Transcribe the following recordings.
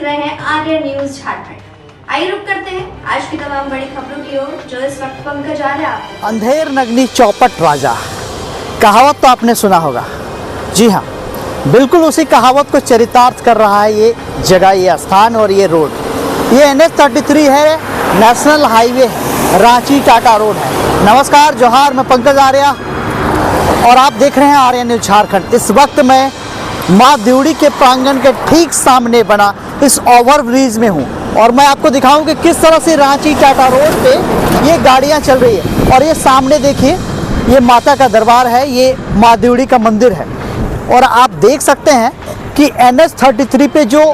रहे हैं आर्य न्यूज झारखंड। आइए रुक करते हैं आज की तमाम बड़ी खबरों की ओर जो इस वक्त पंकज आ रहा है। अंधेर नगनी चौपट राजा, कहावत तो आपने सुना होगा। जी हाँ, बिल्कुल उसी कहावत को चरितार्थ कर रहा है ये जगह, ये स्थान और ये रोड। ये NH-33 है, नेशनल हाईवे है, रांची टाटा रोड है। नमस्कार, जोहार, मैं पंकज आर्या और आप देख रहे हैं आर्य न्यूज झारखंड। इस वक्त मैं माँ देवड़ी के प्रांगण के ठीक सामने बना इस ओवरब्रिज में हूँ और मैं आपको दिखाऊं कि किस तरह से रांची टाटा रोड पे ये गाड़ियाँ चल रही है। और ये सामने देखिए, ये माता का दरबार है, ये माँ देवड़ी का मंदिर है। और आप देख सकते हैं कि NH-33 पे जो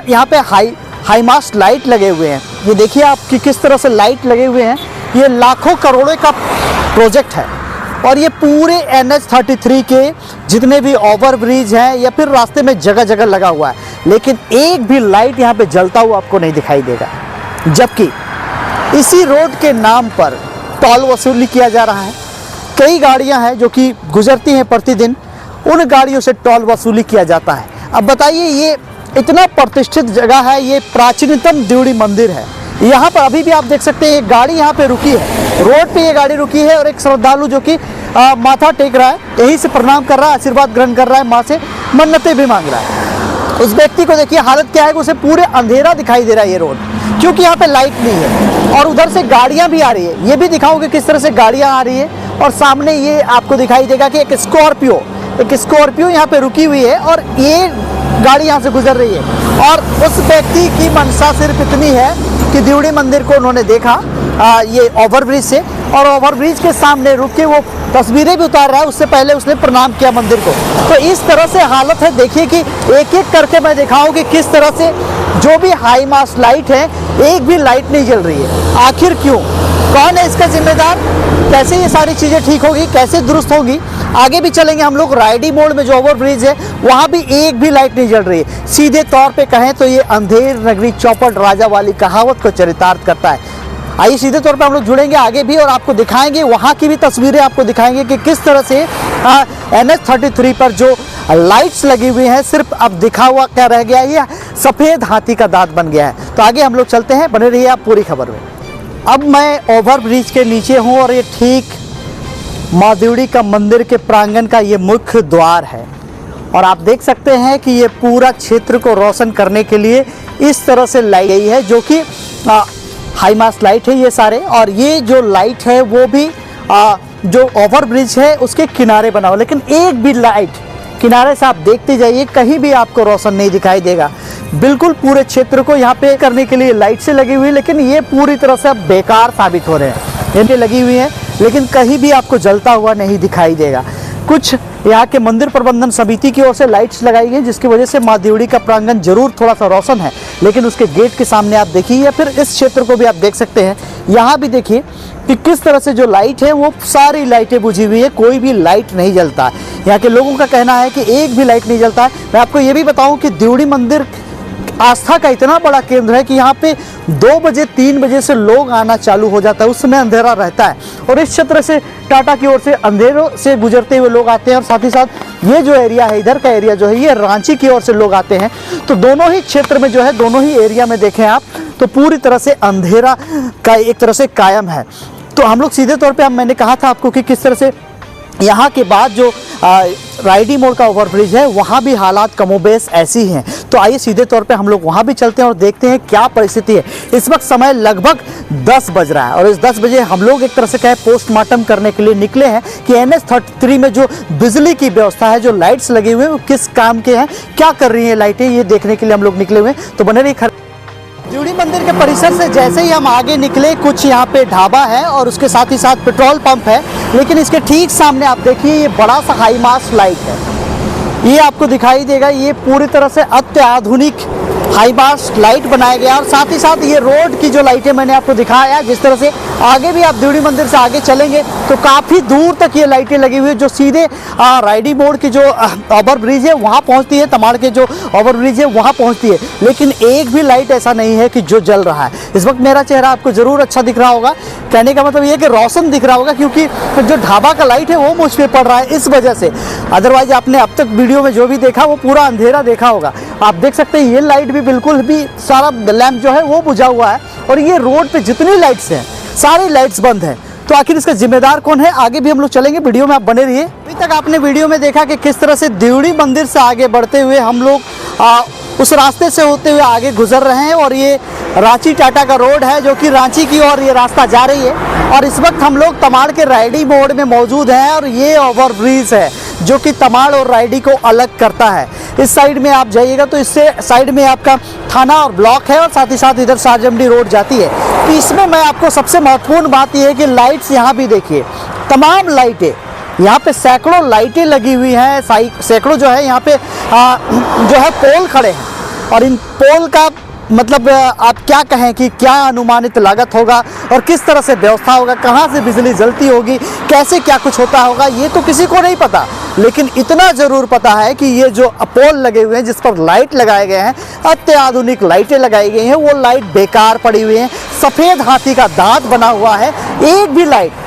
यहाँ पे हाई मास्ट लाइट लगे हुए हैं, ये देखिए आप कि किस तरह से लाइट लगे हुए हैं। ये लाखों करोड़ों का प्रोजेक्ट है और ये पूरे NH-33 के जितने भी ओवरब्रिज हैं या फिर रास्ते में जगह जगह लगा हुआ है, लेकिन एक भी लाइट यहाँ पे जलता हुआ आपको नहीं दिखाई देगा। जबकि इसी रोड के नाम पर टोल वसूली किया जा रहा है। कई गाड़ियाँ हैं जो कि गुजरती हैं प्रतिदिन, उन गाड़ियों से टोल वसूली किया जाता है। अब बताइए, ये इतना प्रतिष्ठित जगह है, ये प्राचीनतम देवड़ी मंदिर है। यहाँ पर अभी भी आप देख सकते हैं एक गाड़ी यहाँ पे रुकी है, रोड पे ये गाड़ी रुकी है और एक श्रद्धालु जो कि माथा टेक रहा है, यहीं से प्रणाम कर रहा है, आशीर्वाद ग्रहण कर रहा है, माँ से मन्नतें भी मांग रहा है। उस व्यक्ति को देखिए हालत क्या है कि उसे पूरे अंधेरा दिखाई दे रहा है ये रोड, क्योंकि यहाँ पे लाइट नहीं है। और उधर से गाड़ियाँ भी आ रही है, ये भी दिखाऊंगी किस तरह से गाड़ियाँ आ रही है। और सामने ये आपको दिखाई देगा कि एक स्कॉर्पियो यहाँ पे रुकी हुई है और ये गाड़ी यहाँ से गुजर रही है। और उस व्यक्ति की मनसा सिर्फ इतनी है कि देवड़ी मंदिर को उन्होंने देखा ये ओवरब्रिज से, और ओवरब्रिज के सामने रुक के वो तस्वीरें भी उतार रहा है। उससे पहले उसने प्रणाम किया मंदिर को। तो इस तरह से हालत है, देखिए कि एक एक करके मैं दिखाऊं कि किस तरह से जो भी हाई मास्ट लाइट है, एक भी लाइट नहीं जल रही है। आखिर क्यों? कौन है इसका जिम्मेदार? कैसे ये सारी चीज़ें ठीक होगी, कैसे दुरुस्त होगी? आगे भी चलेंगे हम लोग। रायडी मोड़ में जो ओवरब्रिज है वहाँ भी एक भी लाइट नहीं जल रही है। सीधे तौर पे कहें तो ये अंधेर नगरी चौपट राजा वाली कहावत को चरितार्थ करता है। आइए सीधे तौर पे हम लोग जुड़ेंगे आगे भी और आपको दिखाएंगे, वहाँ की भी तस्वीरें आपको दिखाएंगे कि किस तरह से NH-33 पर जो लाइट्स लगी हुई हैं, सिर्फ अब दिखा हुआ क्या रह गया है, ये सफ़ेद हाथी का दांत बन गया है। तो आगे हम लोग चलते हैं, बने रहिए आप पूरी खबर में। अब मैं ओवरब्रिज के नीचे हूँ और ये ठीक माँ देवड़ी का मंदिर के प्रांगण का ये मुख्य द्वार है। और आप देख सकते हैं कि ये पूरा क्षेत्र को रोशन करने के लिए इस तरह से लाई गई है, जो कि हाई मास्ट लाइट है ये सारे। और ये जो लाइट है वो भी जो ओवरब्रिज है उसके किनारे बना हुआ, लेकिन एक भी लाइट किनारे से आप देखते जाइए, कहीं भी आपको रोशन नहीं दिखाई देगा। बिल्कुल पूरे क्षेत्र को यहाँ पे करने के लिए लाइट से लगी हुई है, लेकिन ये पूरी तरह से अब बेकार साबित हो रहे हैं। इनके लगी हुई है लेकिन कहीं भी आपको जलता हुआ नहीं दिखाई देगा। कुछ यहाँ के मंदिर प्रबंधन समिति की ओर से लाइट्स लगाई गई, जिसकी वजह से माँ देवड़ी का प्रांगण जरूर थोड़ा सा रोशन है, लेकिन उसके गेट के सामने आप देखिए या फिर इस क्षेत्र को भी आप देख सकते हैं। यहाँ भी देखिए कि किस तरह से जो लाइट है वो सारी लाइटें बुझी हुई है, कोई भी लाइट नहीं जलता। यहाँ के लोगों का कहना है कि एक भी लाइट नहीं जलता है। मैं आपको ये भी बताऊँ कि देवड़ी मंदिर आस्था का इतना बड़ा केंद्र है कि यहाँ पे 2 बजे 3 बजे से लोग आना चालू हो जाता है, उस समय अंधेरा रहता है। और इस क्षेत्र से टाटा की ओर से अंधेरों से गुजरते हुए लोग आते हैं और साथ ही साथ ये जो एरिया है, इधर का एरिया जो है, ये रांची की ओर से लोग आते हैं। तो दोनों ही क्षेत्र में जो है, दोनों ही एरिया में देखें आप तो पूरी तरह से अंधेरा का एक तरह से कायम है। तो हम लोग सीधे तौर पर, मैंने कहा था आपको कि किस तरह से यहाँ के बाद जो रायडी मोड़ का ओवरब्रिज है वहाँ भी हालात कमोबेश ऐसी हैं। तो आइए सीधे तौर पे हम लोग वहाँ भी चलते हैं और देखते हैं क्या परिस्थिति है। इस वक्त समय लगभग 10 बज रहा है और इस 10 बजे हम लोग एक तरह से कहें पोस्टमार्टम करने के लिए निकले हैं कि NH-33 में जो बिजली की व्यवस्था है, जो लाइट्स लगे हुए हैं, वो किस काम के हैं, क्या कर रही हैं लाइटें, ये देखने के लिए हम लोग निकले हुए हैं। तो बने रहिए। देवड़ी मंदिर के परिसर से जैसे ही हम आगे निकले, कुछ यहाँ पे ढाबा है और उसके साथ ही साथ पेट्रोल पंप है, लेकिन इसके ठीक सामने आप देखिए ये बड़ा सा हाई मास्ट लाइट है, ये आपको दिखाई देगा। ये पूरी तरह से अत्याधुनिक हाई मास्ट लाइट बनाया गया और साथ ही साथ ये रोड की जो लाइटें मैंने आपको दिखाया, जिस तरह से आगे भी आप देवड़ी मंदिर से आगे चलेंगे तो काफ़ी दूर तक ये लाइटें लगी हुई है, जो सीधे रायडी मोड़ की जो ओवरब्रिज है वहाँ पहुँचती है, तमाड़ के जो ओवरब्रिज है वहाँ पहुँचती है। लेकिन एक भी लाइट ऐसा नहीं है कि जो जल रहा है। इस वक्त मेरा चेहरा आपको ज़रूर अच्छा दिख रहा होगा, कहने का मतलब ये कि रोशन दिख रहा होगा, क्योंकि जो ढाबा का लाइट है वो मुझ पर पड़ रहा है इस वजह से। अदरवाइज आपने अब तक वीडियो में जो भी देखा वो पूरा अंधेरा देखा होगा। आप देख सकते हैं ये लाइट भी बिल्कुल भी सारा लैंप जो है वो बुझा हुआ है और ये रोड पे जितनी लाइट्स हैं सारी लाइट्स बंद है। तो आखिर इसका जिम्मेदार कौन है, आगे भी हम लोग चलेंगे, वीडियो में आप बने रहिए। अभी तक आपने वीडियो में देखा कि किस तरह से देवड़ी मंदिर से आगे बढ़ते हुए हम लोग उस रास्ते से होते हुए आगे गुजर रहे हैं और ये रांची टाटा का रोड है जो कि रांची की ओर ये रास्ता जा रही है। और इस वक्त हम लोग तमाड़ के रायडी मोड़ में मौजूद हैं और ये ओवरब्रिज है जो कि तमाड़ और रायडी को अलग करता है। इस साइड में आप जाइएगा तो इससे साइड में आपका थाना और ब्लॉक है और साथ ही साथ इधर शाहजमंडी रोड जाती है। तो इसमें मैं आपको सबसे महत्वपूर्ण बात यह है कि लाइट्स यहाँ भी देखिए, तमाम लाइटें यहाँ पे सैकड़ों लाइटें लगी हुई हैं, सैकड़ों जो है यहाँ पे जो है पोल खड़े हैं और इन पोल का मतलब आप क्या कहें कि क्या अनुमानित लागत होगा और किस तरह से व्यवस्था होगा, कहाँ से बिजली जलती होगी, कैसे क्या कुछ होता होगा, ये तो किसी को नहीं पता। लेकिन इतना ज़रूर पता है कि ये जो पोल लगे हुए हैं जिस पर लाइट लगाए गए हैं, अत्याधुनिक लाइटें लगाई गई हैं, वो लाइट बेकार पड़ी हुई हैं, सफ़ेद हाथी का दांत बना हुआ है, एक भी लाइट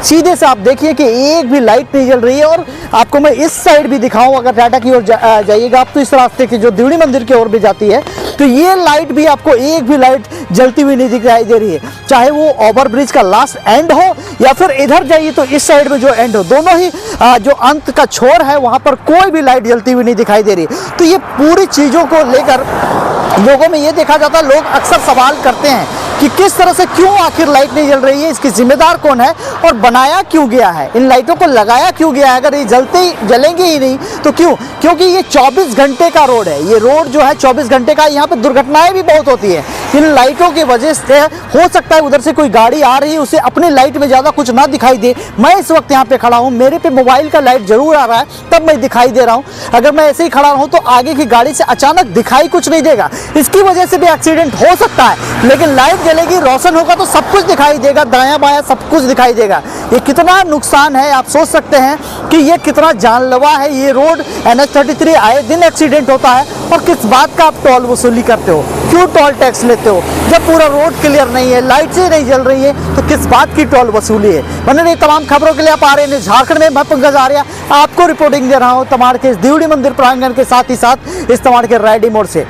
सीधे से आप देखिए कि एक भी लाइट नहीं जल रही है। और आपको मैं इस साइड भी दिखाऊं, अगर टाटा की ओर जाइएगा आप तो इस रास्ते की जो देवड़ी मंदिर की ओर भी जाती है तो ये लाइट भी आपको एक भी लाइट जलती हुई नहीं दिखाई दे रही है, चाहे वो ओवरब्रिज का लास्ट एंड हो या फिर इधर जाइए तो इस साइड में जो एंड हो, दोनों ही जो अंत का छोर है वहाँ पर कोई भी लाइट जलती हुई नहीं दिखाई दे रही। तो ये पूरी चीज़ों को लेकर लोगों में ये देखा जाता है, लोग अक्सर सवाल करते हैं कि किस तरह से क्यों आखिर लाइट नहीं जल रही है, इसकी जिम्मेदार कौन है और बनाया क्यों गया है, इन लाइटों को लगाया क्यों गया है। अगर ये जलेंगे ही नहीं तो क्यों, क्योंकि ये 24 घंटे का रोड है, ये रोड जो है 24 घंटे का, यहाँ पे दुर्घटनाएं भी बहुत होती है इन लाइटों की वजह से। हो सकता है उधर से कोई गाड़ी आ रही है उसे अपनी लाइट में ज़्यादा कुछ ना दिखाई दे, मैं इस वक्त यहाँ पे खड़ा हूँ, मेरे पे मोबाइल का लाइट जरूर आ रहा है तब मैं दिखाई दे रहा हूँ। अगर मैं ऐसे ही खड़ा रहूँ तो आगे की गाड़ी से अचानक दिखाई कुछ नहीं देगा, इसकी वजह से भी एक्सीडेंट हो सकता है। लेकिन लाइट जलेगी, रोशन होगा तो सब कुछ दिखाई देगा, दायां बायां सब कुछ दिखाई देगा। ये कितना नुकसान है आप सोच सकते हैं कि ये कितना जानलेवा है। ये रोड NH-33 आए दिन एक्सीडेंट होता है और किस बात का आप टोल वसूली करते हो, क्यों टोल टैक्स लेते हो जब पूरा रोड क्लियर नहीं है, लाइट से नहीं जल रही है तो किस बात की टोल वसूली है। बने रही तमाम खबरों के लिए आप आ रहे हैं झारखंड में, मैं पंकज आर्या आपको रिपोर्टिंग दे रहा हूँ तमाड़ के इस देवड़ी मंदिर प्रांगण के साथ ही साथ इस तमाड़ के रायडी मोड़ से।